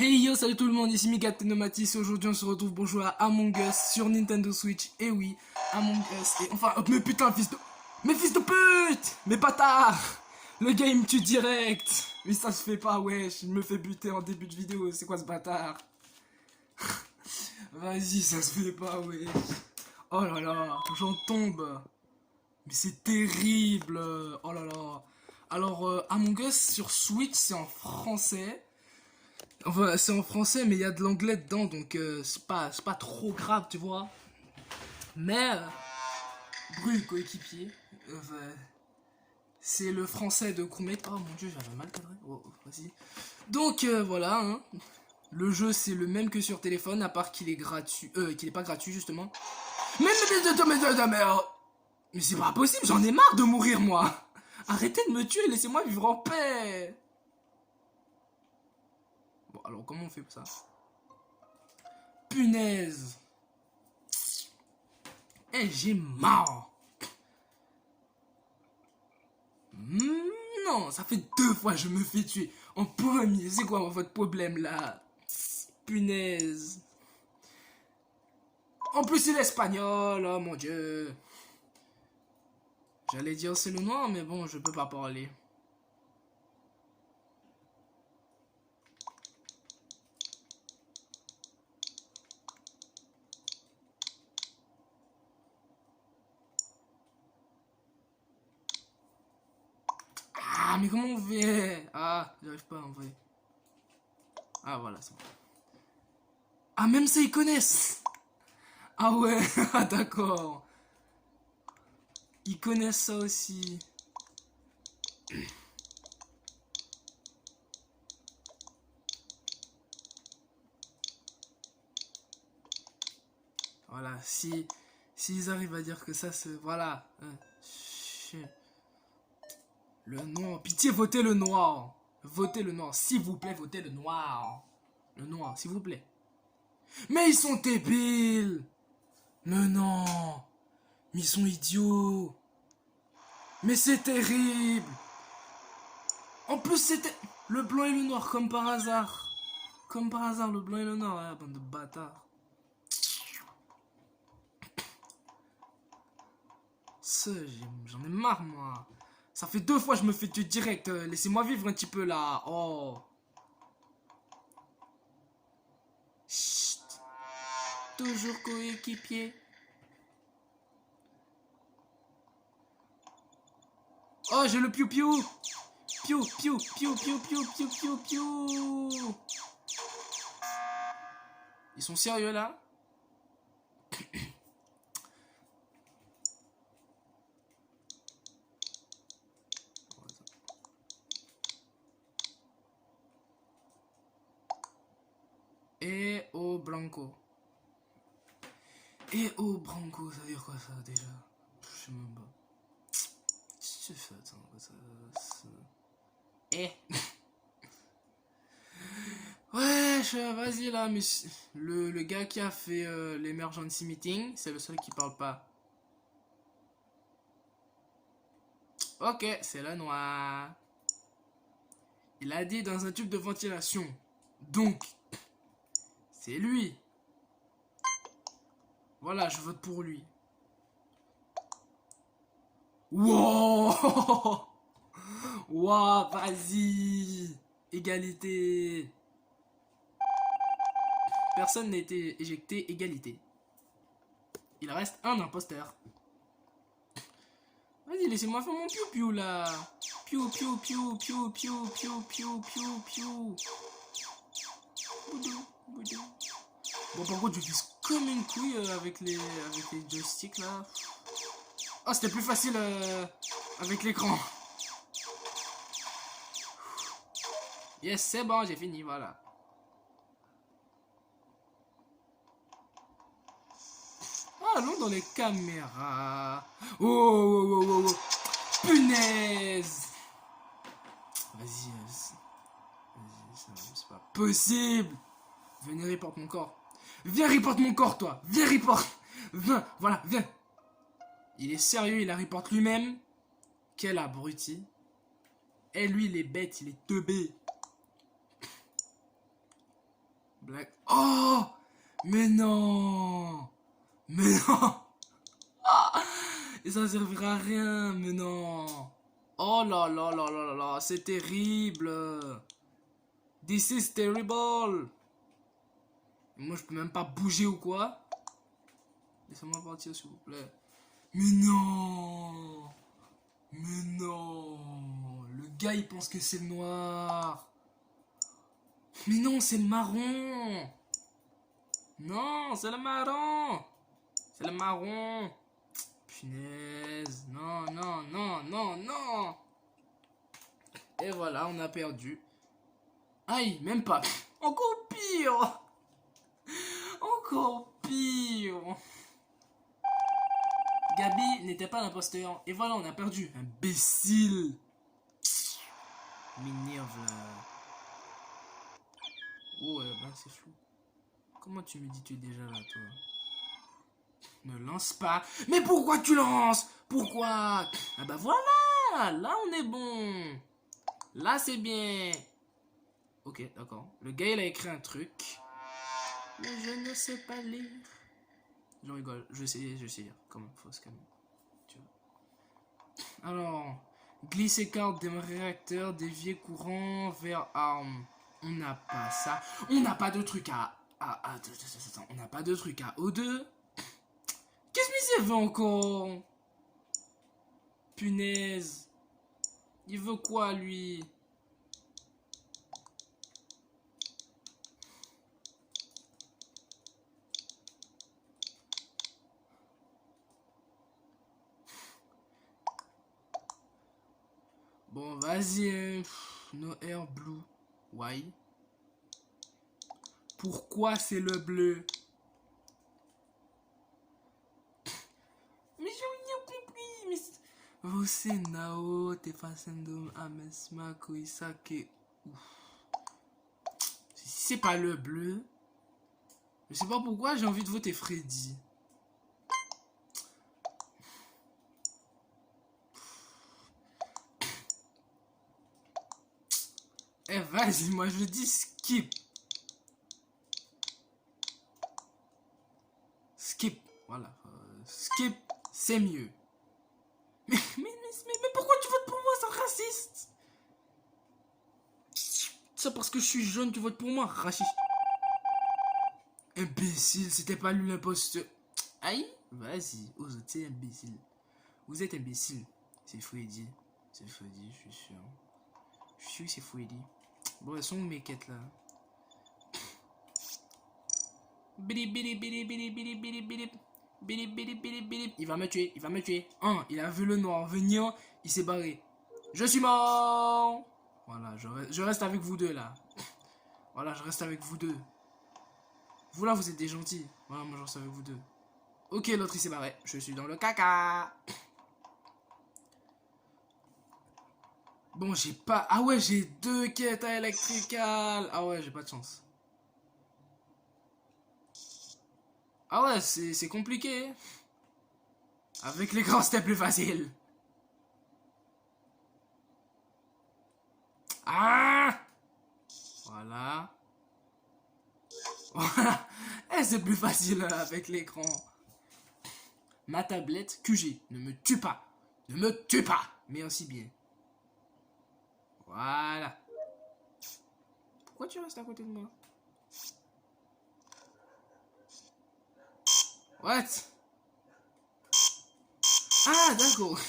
Hey yo, salut tout le monde, ici Mika Tenomatis. Aujourd'hui on se retrouve pour jouer à Among Us sur Nintendo Switch. Et oui, Among Us. Et enfin, mais putain, fils de... Mais fils de pute. Mais bâtard. Le gars il me tue direct. Mais ça se fait pas, wesh. Il me fait buter en début de vidéo. C'est quoi ce bâtard? Vas-y, ça se fait pas, wesh. Oh là là, j'en tombe. Mais c'est terrible. Oh là là. Alors, Among Us sur Switch, c'est en français. Enfin, c'est en français, mais il y a de l'anglais dedans, donc c'est pas trop grave, tu vois. Mais, Brûle coéquipier, c'est le français de Crewmate. Oh mon dieu, j'avais mal cadré. Oh, vas-y. Donc, voilà, hein. Le jeu, c'est le même que sur téléphone, à part qu'il est gratuit. Qu'il est pas gratuit, justement. Mais c'est pas possible, j'en ai marre de mourir, moi. Arrêtez de me tuer, laissez-moi vivre en paix. Bon, alors comment on fait ça? Punaise. Eh, j'ai marre. Non, ça fait 2 fois que je me fais tuer. En premier, c'est quoi votre problème là? Punaise. En plus, c'est l'espagnol, oh mon dieu. J'allais dire c'est le noir, mais bon, je peux pas parler. Ah, mais comment on fait? Ah, j'arrive pas en vrai. Ah, voilà, c'est bon. Ah, même ça, ils connaissent. Ah ouais, ah, d'accord. Ils connaissent ça aussi. Voilà, s'ils arrivent à dire que ça, c'est... Voilà. Le noir. Pitié, votez le noir. Votez le noir. S'il vous plaît, votez le noir. Le noir, s'il vous plaît. Mais ils sont débiles. Mais non. Mais ils sont idiots. Mais c'est terrible. En plus, c'était le blanc et le noir, comme par hasard. Comme par hasard, le blanc et le noir. Ah, bande de bâtards. J'en ai marre, moi. Ça fait 2 fois que je me fais tuer direct. Laissez-moi vivre un petit peu, là. Oh. Chut. Toujours coéquipier. Oh, j'ai le piou-piou. Piou, piou, piou, piou, piou, piou, piou, piou. Ils sont sérieux, là? Et au Blanco. Et au Branco, ça veut dire quoi ça déjà? Je sais même pas. Qu'est-ce que tu fais? Attends, ça... Eh. Ouais, vas-y là, mais le gars qui a fait l'emergency meeting, c'est le seul qui parle pas. Ok, c'est le noir. Il a dit dans un tube de ventilation. Donc, c'est lui. Voilà, je vote pour lui. Wow. Wow, vas-y. Égalité. Personne n'a été éjecté, égalité. Il reste un imposteur. Vas-y, laissez-moi faire mon piou-piou là. Piou-piou-piou, piou-piou, piou-piou, piou-piou. Boudou, boudou. Bon, par contre, je vise comme une couille avec les joysticks là. Oh, c'était plus facile avec l'écran. Yes, c'est bon, j'ai fini, voilà. Ah, allons dans les caméras. Oh, oh, oh, oh, oh. Punaise. Vas-y, c'est pas possible. Venez, reporte mon corps. Viens, reporte mon corps, toi. Viens, reporte. Viens, voilà, viens. Il est sérieux, il la reporte lui-même. Quel abruti. Et lui, il est bête, il est teubé. Black. Oh! Mais non! Mais non! Et ça servira à rien, mais non! Oh là là là là là là, c'est terrible! This is terrible! Moi, je peux même pas bouger ou quoi? Laissez-moi partir, s'il vous plaît. Mais non! Mais non! Le gars, il pense que c'est le noir! Mais non, c'est le marron! Non, c'est le marron! C'est le marron! Punaise! Non, non, non, non, non! Et voilà, on a perdu. Aïe, même pas! Encore pire! Encore pire! Gabi n'était pas l'imposteur. Et voilà, on a perdu. Imbécile! M'énerve là. Ouais, bah c'est flou. Comment tu me dis tu es déjà là, toi? Ne lance pas. Mais pourquoi tu lances? Pourquoi? Ah bah voilà! Là, on est bon. Là, c'est bien. Ok, d'accord. Le gars, il a écrit un truc. Mais je ne sais pas lire. Je rigole. Je sais lire. Comment? Faut se calmer. Tu vois. Alors, glisser carte, démarrer réacteur, dévier courant vers arme. On n'a pas ça. On n'a pas de truc à... Attends, on n'a pas de truc à O2. Qu'est-ce que il veut encore? Punaise. Il veut quoi, lui? Bon, vas-y. No air blue. Why? Pourquoi c'est le bleu? Mais j'ai rien compris. Mais você não te fazendo a mesma coisa que... Si c'est pas le bleu, je sais pas pourquoi j'ai envie de voter Freddy. Eh vas-y, moi je dis skip. Skip, voilà. Skip, c'est mieux. Mais pourquoi tu votes pour moi, c'est raciste? C'est parce que je suis jaune, tu votes pour moi, raciste. Imbécile, c'était pas lui l'imposteur. Aïe, vas-y, ose, t'es imbécile. Vous êtes imbécile. C'est Freddy. C'est Freddy, je suis sûr. Je suis sûr que c'est Freddy. Bon, elles sont où mes quêtes là? Bilip, bilip, bilip, bilip, bilip, bilip, bilip. Bilip, bilip, bilip, bilip. Il va me tuer, il va me tuer. Il a vu le noir venir, il s'est barré. Je suis mort. Voilà, je reste avec vous deux là. Voilà, je reste avec vous deux. Vous là, vous êtes des gentils. Voilà, moi je reste avec vous deux. Ok, l'autre il s'est barré. Je suis dans le caca. Bon, j'ai pas... Ah ouais, j'ai 2 quêtes à électrical. Ah ouais, j'ai pas de chance. Ah ouais, c'est compliqué. Avec l'écran, c'était plus facile. Ah! Voilà. Voilà. Et c'est plus facile avec l'écran. Ma tablette QG. Ne me tue pas. Ne me tue pas. Merci bien. Voilà. Pourquoi tu restes à côté de moi? What? Ah, d'accord.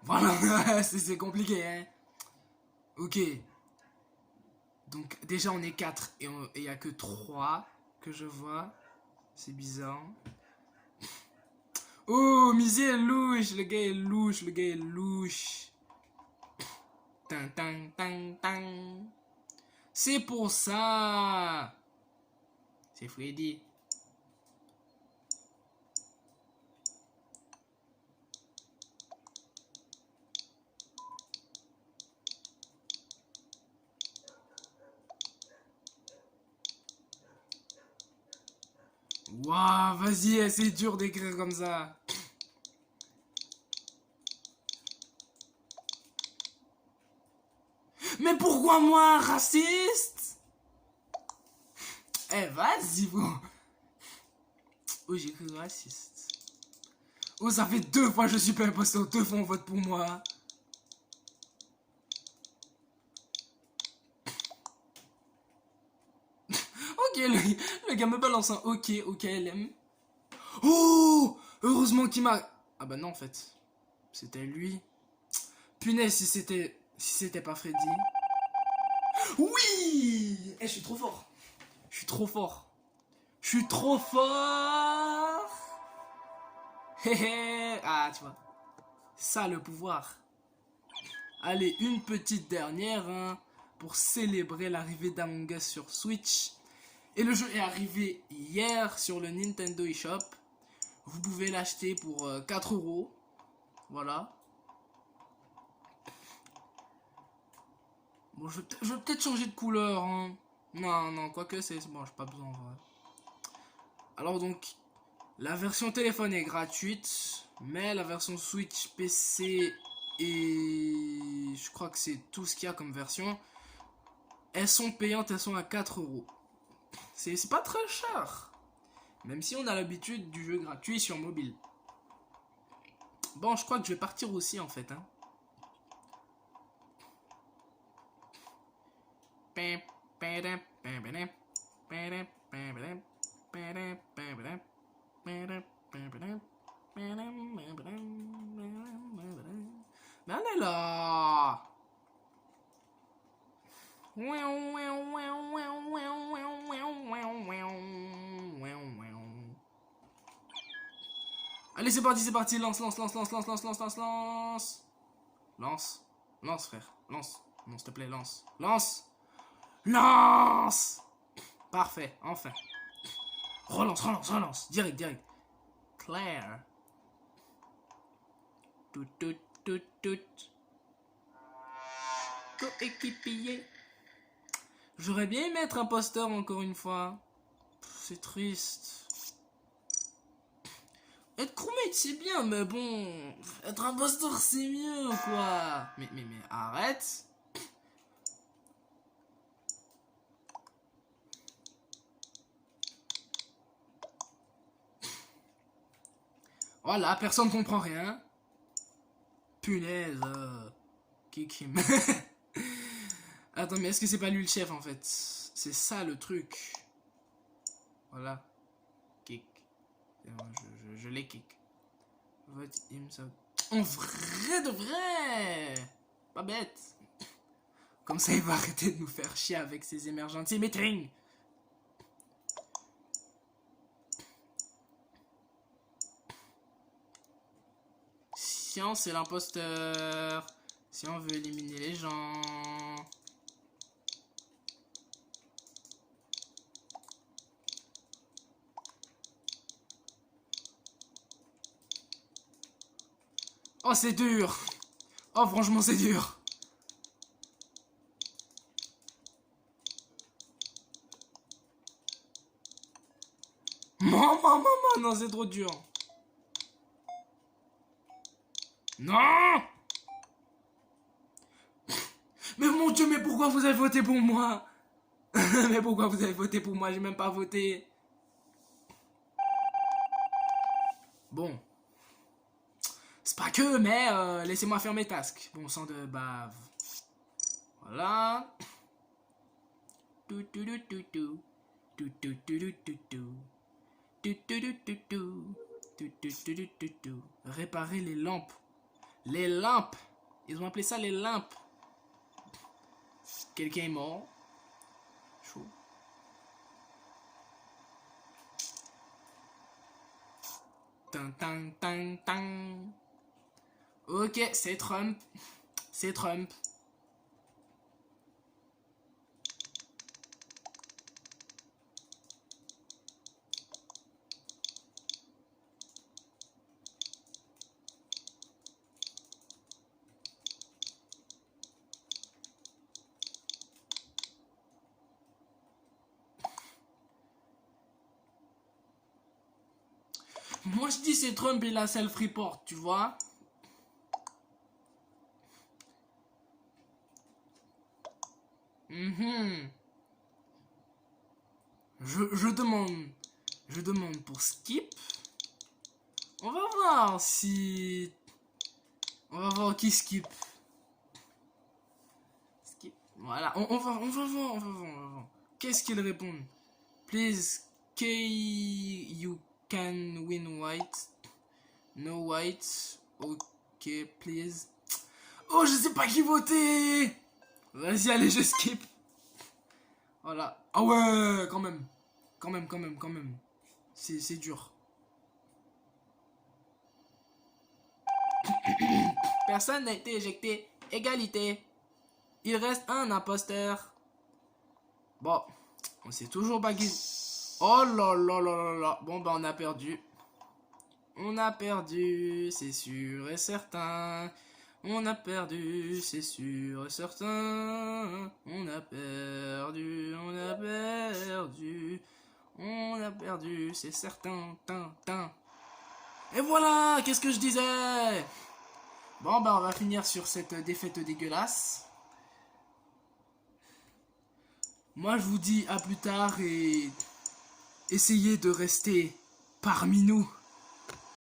Voilà, c'est compliqué, hein. Ok. Donc, déjà, on est 4 et il n'y a que 3 que je vois. C'est bizarre. Oh, Misé est louche. Le gars est louche. Le gars est louche. Tang, tang, tang, tang. C'est pour ça. C'est Freddy. Waouh, vas-y, c'est dur d'écrire comme ça. Mais pourquoi moi, raciste? Eh, vas-y, vous. Oh, j'ai cru raciste. Oh, ça fait 2 fois que je suis pas imposteur. 2 fois on vote pour moi. Ok, le gars me balance un ok, ok, LM. Oh, heureusement qu'il m'a... Ah bah non, en fait. C'était lui. Punaise, si c'était pas Freddy. Oui. Eh, je suis trop fort. Je suis trop fort. Je suis trop fort. Hé hé. Ah, tu vois. Ça, le pouvoir. Allez, une petite dernière, hein, pour célébrer l'arrivée d'Among Us sur Switch. Et le jeu est arrivé hier sur le Nintendo eShop. Vous pouvez l'acheter pour 4 €. Voilà. Bon, je vais peut-être changer de couleur. Hein. Non, non, quoique c'est bon, j'ai pas besoin en vrai. Alors donc, la version téléphone est gratuite, mais la version Switch, PC et je crois que c'est tout ce qu'il y a comme version, elles sont payantes, elles sont à 4 €. C'est pas très cher, même si on a l'habitude du jeu gratuit sur mobile. Bon, je crois que je vais partir aussi en fait. Hein. Mais on est là. Allez, c'est parti, lance, lance, lance, lance, lance, lance, lance, lance, lance. Lance, lance, frère, lance. Non, s'il te plaît, lance, lance, lance. Parfait, enfin. Relance, relance, relance, direct, direct. Claire. Tout, tout, tout, tout. Coéquipier. J'aurais bien aimé être imposteur encore une fois. C'est triste. Être crewmate c'est bien, mais bon, être imposteur c'est mieux quoi. Mais arrête. Voilà, personne comprend rien. Punaise. Kick him. Attends, mais est-ce que c'est pas lui le chef en fait? C'est ça le truc. Voilà. Kick. Je l'ai kick. Vote him so. En vrai de vrai. Pas bête. Comme ça, il va arrêter de nous faire chier avec ses emergency meetings. Science c'est l'imposteur. Si on veut éliminer les gens. Oh, c'est dur. Oh, franchement, c'est dur. Maman, non, c'est trop dur. Non. Mais mon Dieu, mais pourquoi vous avez voté pour moi? Mais pourquoi vous avez voté pour moi? J'ai même pas voté. Bon. C'est pas que, mais laissez-moi faire mes tasks. Bon sang de bave. Voilà. Réparer les lampes. Les lampes. Ils ont appelé ça les lampes. Quelqu'un est mort. Chaud. Tan, tan, tan, tan. Ok, c'est Trump. C'est Trump. Moi je dis c'est Trump et la self-report, tu vois. Mhm. Je demande pour skip. On va voir si... On va voir qui skip. Skip. Voilà, on va voir. Qu'est-ce qu'ils répondent? Please, you can win white. No white. Ok, please. Oh, je sais pas qui voter. Vas-y, allez, je skip. Voilà. Ah ouais, quand même. Quand même. C'est dur. Personne n'a été éjecté. Égalité. Il reste un imposteur. Bon, on sait toujours pas qui... Oh là là là là là. Bon, bah on a perdu. On a perdu, c'est sûr et certain. On a perdu, c'est sûr et certain. On a perdu, c'est certain. Et voilà, qu'est-ce que je disais? Bon, bah on va finir sur cette défaite dégueulasse. Moi, je vous dis à plus tard et essayez de rester parmi nous.